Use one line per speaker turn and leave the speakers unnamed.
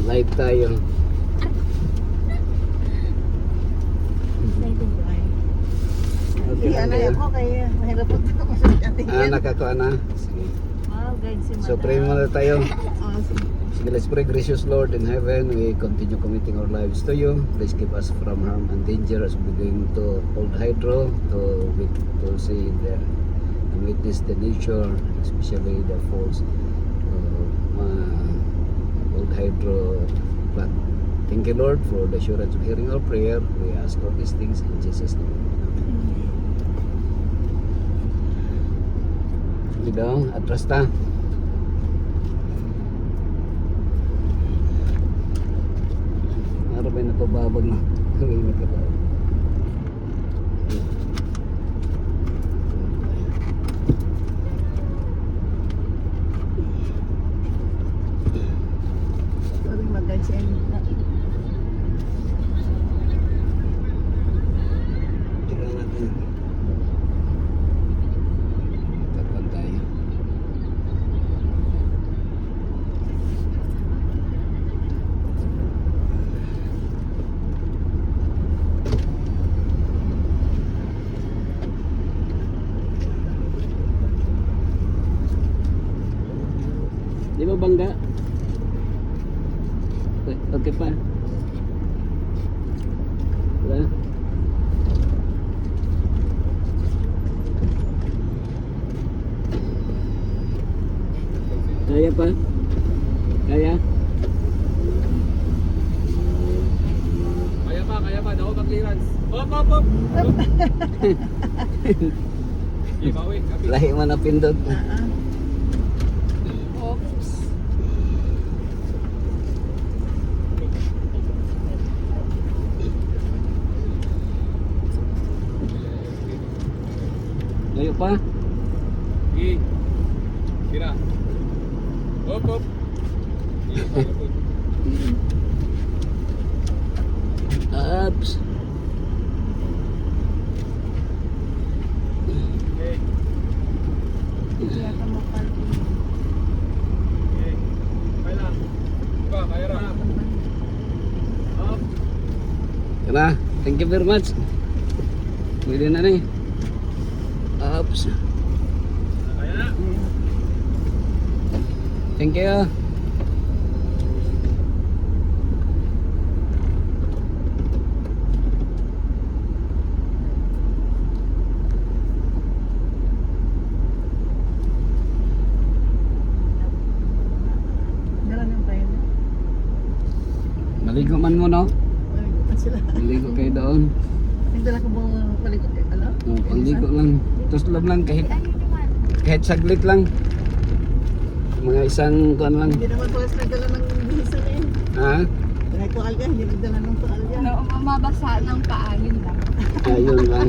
Live tayo.
Excited ko ay.
Okay,
Hindi, ano
okay.
ako kaya mahirap po ako sa ating yan.
Nakakuha na. Sige.
Wow, guide si Madam.
So pray muna tayo.
Oh, sige.
Sige, let's pray. Gracious Lord in heaven, we continue committing our lives to you. Please keep us from harm and danger as we going to Old Hydro to see and witness the nature, especially the falls of Old Hydro plant. Thank you, Lord, for the assurance of hearing our prayer. We ask all these things in Jesus' name. Dong, atras ta. Araw ba nakababag na? May nakababag.
Sorry, mag-guide si Amy.
Tingnan natin. Tapan tayo. Di ba bangga? Okay pa. Wala. Kaya pa? Kaya?
Kaya pa, daw mag-clearance. Hop, hop, hop. Okay, bawi, kapit.
Lahi man na pindot.
Oops.
Layo pa?
Okay. Kira. Hop, hop. Okay, bawi po.
Ups.
Okay,
Yata mo pala.
okay. Okay lang. Diba, kaya ra. Hop.
Kena. Thank you very much. Pwede na ni. Ups.
Kaya na.
Thank you.
Dala ng tayo.
Maligo man mo, no?
Maligot sila.
Maligo kayo doon.
Nagdala ko bang palikot eh? Ano?
Oh, pangligo lang. Tapos lang kahit saglit lang. Mga isang kuan lang.
Hindi naman pala sila nagdala ng bihisan eh.
Ha?
Tualya, hindi nagdala ng tualya.
Mabasa ng paa, yun lang.
Ayun lang.